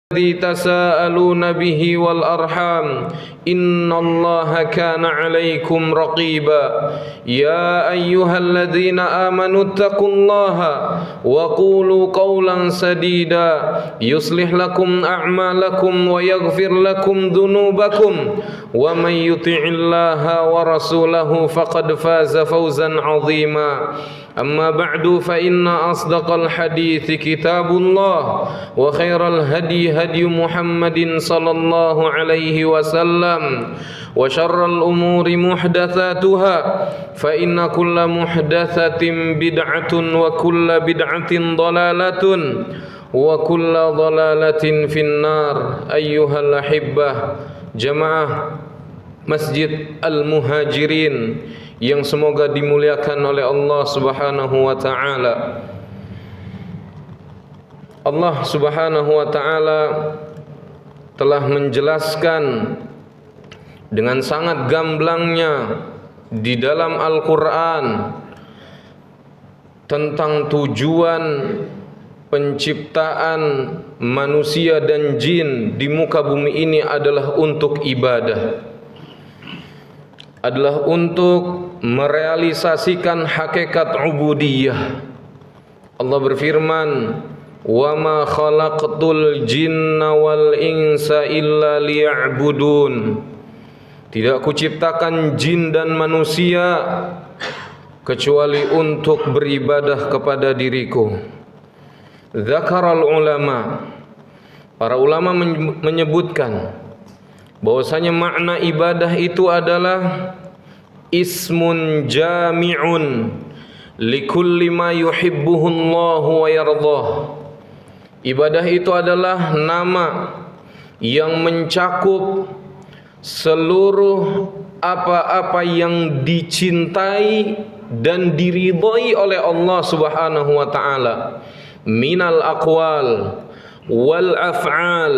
الذي تساءلون به والأرحام إن الله كان عليكم رقيبا يا أيها الذين آمنوا اتقوا الله وقولوا قولا سديدا يصلح لكم أعمالكم ويغفر لكم ذنوبكم ومن يطع الله ورسوله فقد فاز فوزا عظيما أما بعد فإن أصدق الحديث كتاب الله وخير الهدي هدي محمد صلى الله عليه وسلم وشر الأمور محدثاتها فإن كل محدثة بدعة وكل بدعة ضلالة وكل ضلالة في النار أيها الأحبة جماعة Masjid Al-Muhajirin yang semoga dimuliakan oleh Allah Subhanahu wa taala. Allah Subhanahu wa taala telah menjelaskan dengan sangat gamblangnya di dalam Al-Qur'an tentang tujuan penciptaan manusia dan jin di muka bumi ini adalah untuk ibadah, adalah untuk merealisasikan hakikat ubudiyah. Allah berfirman, "Wa ma khalaqtul jinna wal insa illa liya'budun." Tidak kuciptakan jin dan manusia kecuali untuk beribadah kepada diriku. Dzakaral ulama, para ulama menyebutkan bahwasanya makna ibadah itu adalah ismun jami'un likulli ma yuhibbuhu Allah wa yardah. Ibadah itu adalah nama yang mencakup seluruh apa-apa yang dicintai dan diridhai oleh Allah Subhanahu wa taala minal aqwal wal af'al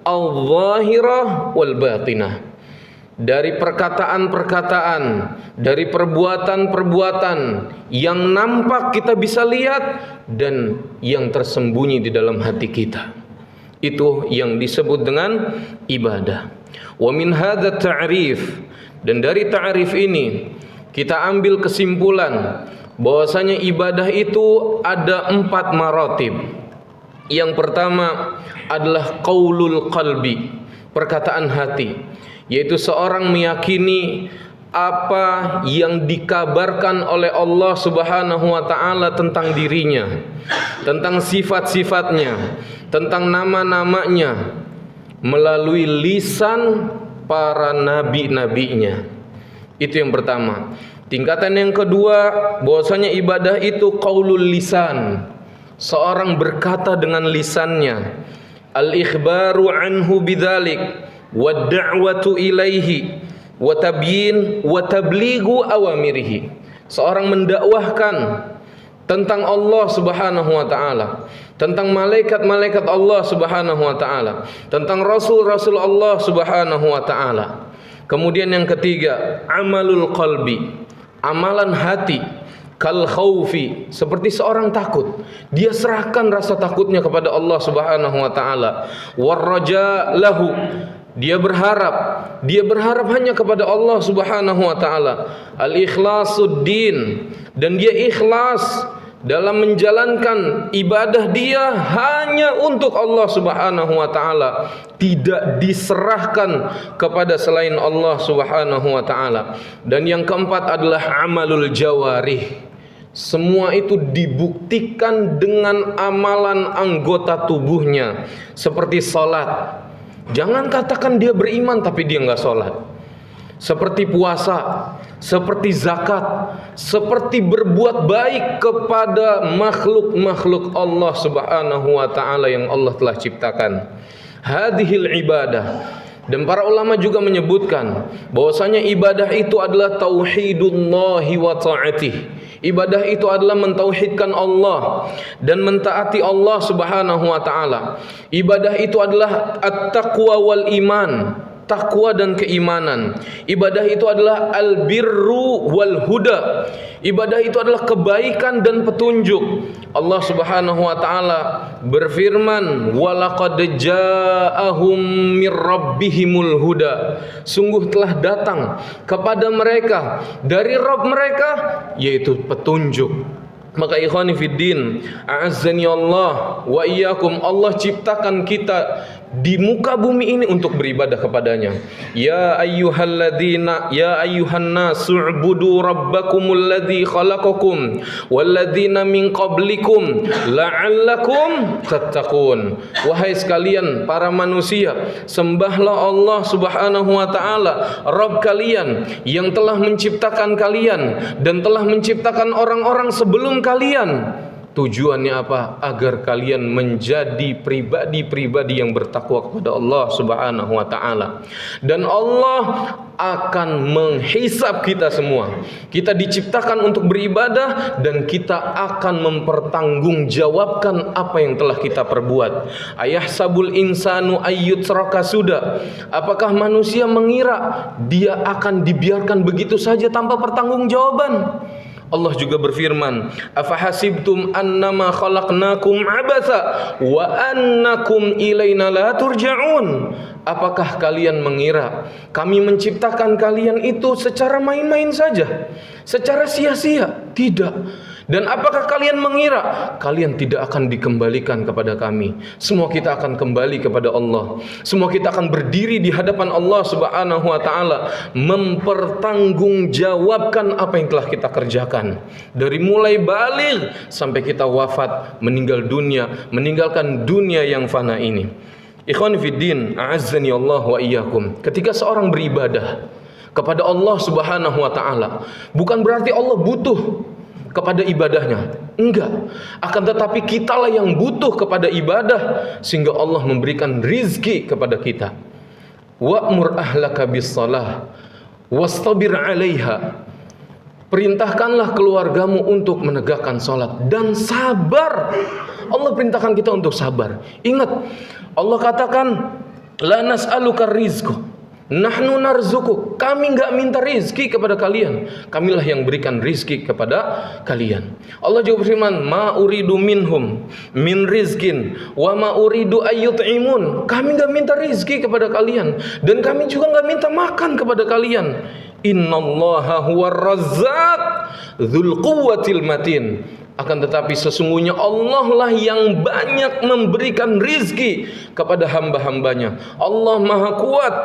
al-zahirah wal batinah, dari perkataan-perkataan, dari perbuatan-perbuatan yang nampak kita bisa lihat dan yang tersembunyi di dalam hati kita. Itu yang disebut dengan ibadah. Wa min hadza ta'rif, dan dari ta'rif ini kita ambil kesimpulan bahwasanya ibadah itu ada 4 maratib. Yang pertama adalah qaulul qalbi, perkataan hati, yaitu seorang meyakini apa yang dikabarkan oleh Allah Subhanahu wa taala tentang dirinya, tentang sifat-sifatnya, tentang nama-namanya melalui lisan para nabi-nabinya. Itu yang pertama. Tingkatan yang kedua, bahwasanya ibadah itu qaulul lisan, seorang berkata dengan lisannya, al-ikhbaru anhu bidzalik wa da'watu ilaihi wa tabyin wa tablighu awamirihi. Seorang mendakwahkan tentang Allah Subhanahu wa taala, tentang malaikat-malaikat Allah Subhanahu wa taala, tentang rasul-rasul Allah Subhanahu wa taala. Kemudian yang ketiga, amalul qalbi, amalan hati, kal khaufi, seperti seorang takut, dia serahkan rasa takutnya kepada Allah Subhanahu wa taala. War raja lahu, dia berharap hanya kepada Allah Subhanahu wa taala. Al ikhlasuddin, dan dia ikhlas dalam menjalankan ibadah dia hanya untuk Allah Subhanahu wa taala, tidak diserahkan kepada selain Allah Subhanahu wa taala. Dan yang keempat adalah amalul jawarih. Semua itu dibuktikan dengan amalan anggota tubuhnya, seperti salat. Jangan katakan dia beriman tapi dia enggak salat. Seperti puasa, seperti zakat, seperti berbuat baik kepada makhluk-makhluk Allah Subhanahu wa taala yang Allah telah ciptakan. Hadhil ibadah. Dan para ulama juga menyebutkan bahwasanya ibadah itu adalah tauhidullahi wa ta'atih. Ibadah itu adalah mentauhidkan Allah dan mentaati Allah Subhanahu wa taala. Ibadah itu adalah at-taqwa wal iman, takwa dan keimanan. Ibadah itu adalah albirru wal huda. Ibadah itu adalah kebaikan dan petunjuk. Allah Subhanahu wa taala berfirman, "Walaqad ja'ahum mir rabbihimul huda." Sungguh telah datang kepada mereka dari Rabb mereka yaitu petunjuk. Maka ikhwani fiddin, a'azzani Allah wa iyyakum, Allah ciptakan kita di muka bumi ini untuk beribadah kepadanya. Ya ayyuhalladzina ya ayyuhan nasu ubudu rabbakumul ladzi khalaqakum walladzina min qablikum la'allakum tattaqun. Wahai sekalian para manusia, sembahlah Allah Subhanahu wa taala, Rabb kalian yang telah menciptakan kalian dan telah menciptakan orang-orang sebelum kalian. Tujuannya apa? Agar kalian menjadi pribadi-pribadi yang bertakwa kepada Allah Subhanahu wa taala. Dan Allah akan menghisab kita semua. Kita diciptakan untuk beribadah dan kita akan mempertanggungjawabkan apa yang telah kita perbuat. Ayahsabul insanu ayyutraka suda. Apakah manusia mengira dia akan dibiarkan begitu saja tanpa pertanggungjawaban? Allah juga berfirman, "Afahasibtum annama khalaqnakum abatha wa annakum ilaina la turja'un." Apakah kalian mengira kami menciptakan kalian itu secara main-main saja, secara sia-sia? Tidak. Dan apakah kalian mengira kalian tidak akan dikembalikan kepada kami? Semua kita akan kembali kepada Allah. Semua kita akan berdiri di hadapan Allah Subhanahu wa taala, mempertanggungjawabkan apa yang telah kita kerjakan. Dari mulai baligh sampai kita wafat, meninggal dunia, meninggalkan dunia yang fana ini. Ikhwan fiddin, a'azzani Allah wa iyyakum. Ketika seorang beribadah kepada Allah Subhanahu wa taala, bukan berarti Allah butuh kepada ibadahnya, enggak. Akan tetapi kitalah yang butuh kepada ibadah, sehingga Allah memberikan rizki kepada kita. Wa'mur ahlaka bis-shalah wastabir 'alaiha. Perintahkanlah keluargamu untuk menegakkan salat dan sabar. Allah perintahkan kita untuk sabar. Ingat, Allah katakan, la nas'aluka rizqa, nahnu narzuquk. Kami enggak minta rizki kepada kalian, kamilah yang berikan rizki kepada kalian. Allah juga berfirman, ma uridu minhum min rizkin wa ma uridu ayyut'imun. Kami enggak minta rizki kepada kalian dan kami juga enggak minta makan kepada kalian. Innallaha huwar razzaq dzul quwwatil matin. Akan tetapi sesungguhnya Allah lah yang banyak memberikan rizki kepada hamba-hambanya. Allah maha kuat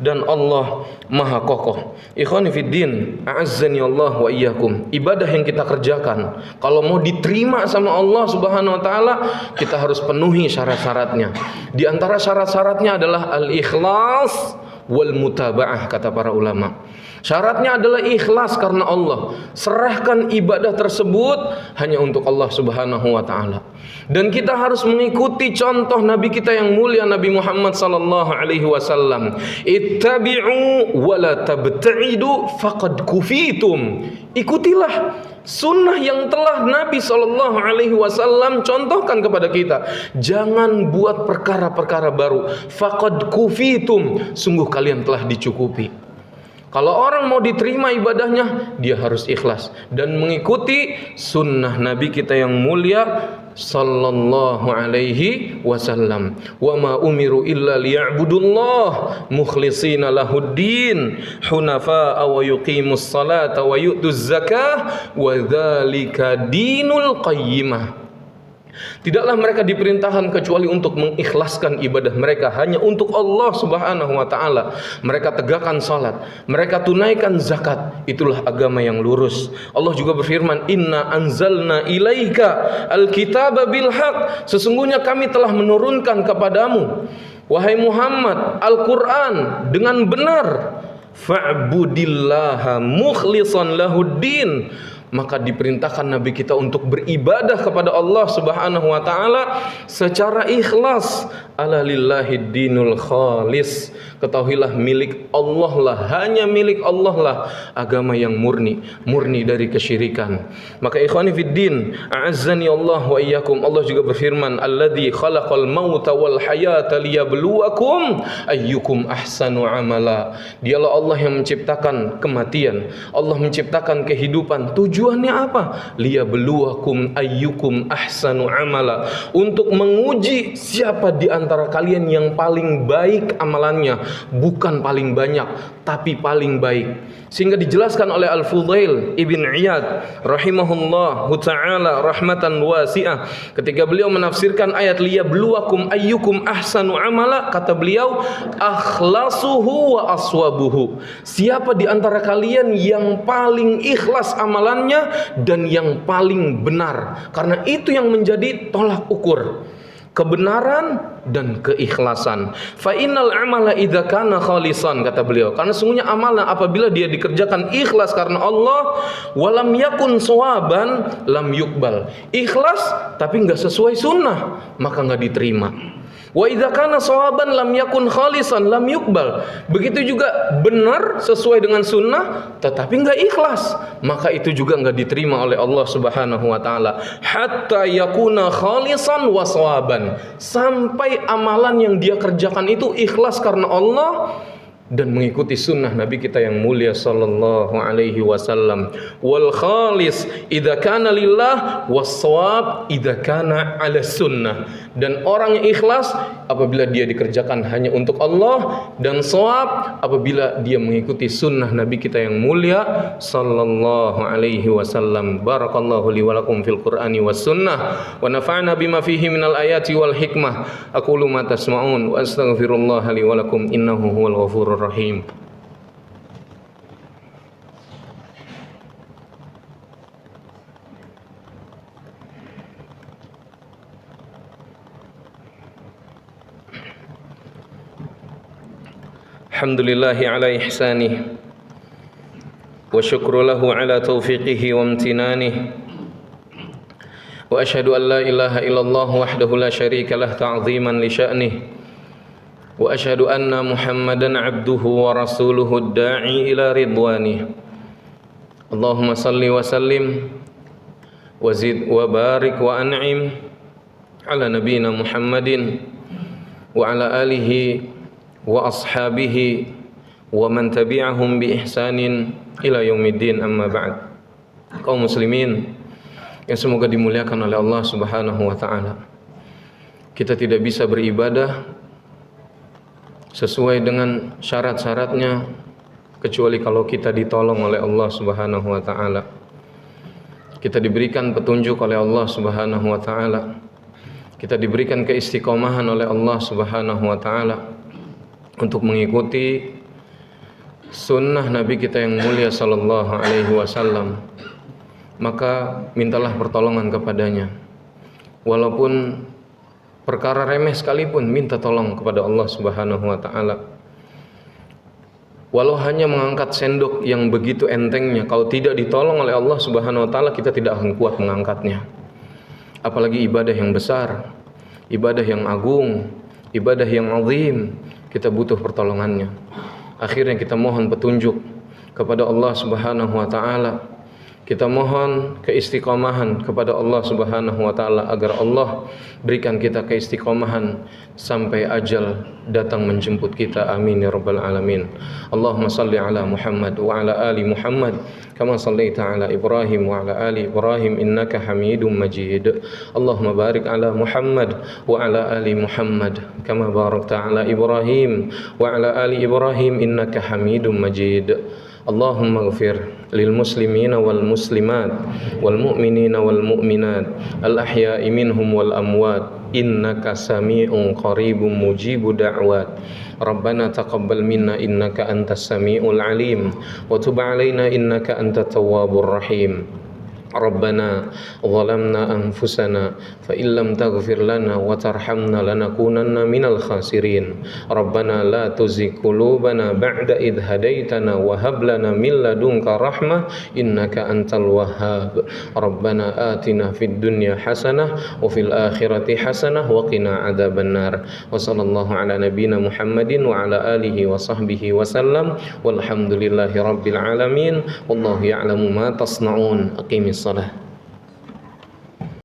dan Allah maha kokoh. Ikhwani fiddin, a'azzani Allah wa iyyakum. Ibadah yang kita kerjakan, kalau mau diterima sama Allah Subhanahu wa taala, kita harus penuhi syarat-syaratnya. Di antara syarat-syaratnya adalah al-ikhlas wal mutaba'ah, kata para ulama. Syaratnya adalah ikhlas karena Allah. Serahkan ibadah tersebut hanya untuk Allah Subhanahu wa taala. Dan kita harus mengikuti contoh Nabi kita yang mulia, Nabi Muhammad sallallahu alaihi wasallam. Ittabi'u wa la tabta'idu faqad kufitum. Ikutilah sunnah yang telah Nabi sallallahu alaihi wasallam contohkan kepada kita. Jangan buat perkara-perkara baru. Faqad kufitum. Sungguh kalian telah dicukupi. Kalau orang mau diterima ibadahnya, dia harus ikhlas dan mengikuti sunnah Nabi kita yang mulia sallallahu alaihi wasallam. Wa ma umiru illa liya'budullah mukhlishina lahuddin hunafa'a wa yuqimus salata wa yu'tuz zakah wa dzalika dinul qayyimah. Tidaklah mereka diperintahkan kecuali untuk mengikhlaskan ibadah mereka hanya untuk Allah Subhanahu wa taala. Mereka tegakkan salat, mereka tunaikan zakat. Itulah agama yang lurus. Allah juga berfirman, "Inna anzalna ilaika alkitaba bil haq." Sesungguhnya kami telah menurunkan kepadamu, wahai Muhammad, Al-Qur'an dengan benar. Fa'budillaha mukhlishan lahuddin. maka diperintahkan Nabi kita untuk beribadah kepada Allah Subhanahu wa taala secara ikhlas. Ala lillahi dinul khalis. Ketahuilah milik Allah lah, hanya milik Allah lah agama yang murni dari kesyirikan. Maka ikhwani fiddin, a'azzani Allah wa iyyakum. Allah juga berfirman, alladzi khalaqal mauta wal hayata liyabluwakum ayyukum ahsanu amala. Dialah Allah yang menciptakan kematian, Allah menciptakan kehidupan. Tujuannya apa? Liyabluwakum ayyukum ahsanu amala, untuk menguji siapa di antara kalian yang paling baik amalannya, bukan paling banyak tapi paling baik. Sehingga dijelaskan oleh Al-Fudail Ibn Iyad rahimahullahu ta'ala rahmatan wasi'ah, ketika beliau menafsirkan ayat liyabluwakum ayyukum ahsanu amala, kata beliau akhlasuhu wa aswabuhu. Siapa di antara kalian yang paling ikhlas amalannya dan yang paling benar, karena itu yang menjadi tolak ukur kebenaran dan keikhlasan. Fa innal amala idza kana khalisan, kata beliau, karena sungguhnya amalan apabila dia dikerjakan ikhlas karena Allah, walam yakun sawaban lam yukbal. Ikhlas tapi enggak sesuai sunnah, maka enggak diterima. Wa idza kana sawaban lam yakun khalisan lam yukbal. Begitu juga benar sesuai dengan sunnah tetapi enggak ikhlas, maka itu juga enggak diterima oleh Allah Subhanahu wa taala. Hatta yakuna khalisan wa sawaban, sampai amalan yang dia kerjakan itu ikhlas karena Allah dan mengikuti sunnah Nabi kita yang mulia sallallahu alaihi wasallam. Wal khalis idza kana lillah was shawab idza kana ala sunnah. Dan orang yang ikhlas apabila dia dikerjakan hanya untuk Allah, dan shawab apabila dia mengikuti sunnah Nabi kita yang mulia sallallahu alaihi wasallam. Barakallahu li wa lakum fil Qur'ani was sunnah wa nafa'na bima fihi minal ayati wal hikmah. Aqulu ma tasma'un wa astaghfirullah li wa lakum innahu huwal ghafurur rahim. Alhamdulillahi ala ihsanih wa syukru lahu ala taufiqihi wa amtinanihi wa ashhadu an la ilaha illallah wahdahu la syarika lah ta'ziman li sya'nihi wa ashhadu anna Muhammadan abduhu wa rasuluhu ad-da'i ila ridwanih. Allahumma salli wa sallim wa zid wa barik wa an'im ala nabiyyina Muhammadin wa ala alihi wa ashabihi wa man tabi'ahum bi ihsanin ila yaumiddin, amma ba'd. Kaum muslimin yang semoga dimuliakan oleh Allah Subhanahu wa taala, kita tidak bisa beribadah sesuai dengan syarat-syaratnya kecuali kalau kita ditolong oleh Allah Subhanahu wa taala. Kita diberikan petunjuk oleh Allah Subhanahu wa taala. Kita diberikan keistiqomahan oleh Allah Subhanahu wa taala untuk mengikuti sunnah Nabi kita yang mulia sallallahu alaihi wasallam. Maka mintalah pertolongan kepadanya. Walaupun perkara remeh sekalipun, minta tolong kepada Allah Subhanahu wa taala. Walau hanya mengangkat sendok yang begitu entengnya, kalau tidak ditolong oleh Allah Subhanahu wa taala, kita tidak akan kuat mengangkatnya. Apalagi ibadah yang besar, ibadah yang agung, ibadah yang azim, kita butuh pertolongannya. Akhirnya kita mohon petunjuk kepada Allah Subhanahu wa taala. Kita mohon keistiqomahan kepada Allah Subhanahu wa taala agar Allah berikan kita keistiqomahan sampai ajal datang menjemput kita. Amin ya rabbal alamin. Allahumma salli ala Muhammad wa ala ali Muhammad kama sallaita ala Ibrahim wa ala ali Ibrahim innaka Hamidum Majid. Allahumma barik ala Muhammad wa ala ali Muhammad kama barakta ala Ibrahim wa ala ali Ibrahim innaka Hamidum Majid. Allahumma ighfir lil muslimina wal muslimat wal mu'minina wal mu'minat al ahya'i minhum wal amwat innaka sami'un qaribun mujibu da'wat. Rabbana taqabbal minna innaka antas sami'ul alim wa tub 'alaina innaka antat tawwabur rahim. Rabbana zalamna anfusana fa illam taghfir lana wa tarhamna lanakunanna minal khasirin. Rabbana la tuzigh qulubana ba'da idh hadaitana wa hab lana min ladunka rahmah innaka antal wahhab. Rabbana atina fid dunya hasanah wa fil akhirati hasanah wa qina adzabannar. Wa sallallahu ala nabiyyina Muhammadin wa ala alihi wa sahbihi wa sallam. Walhamdulillahi rabbil alamin. Wallahu ya'lamu ma tasna'un. Aqimis salah.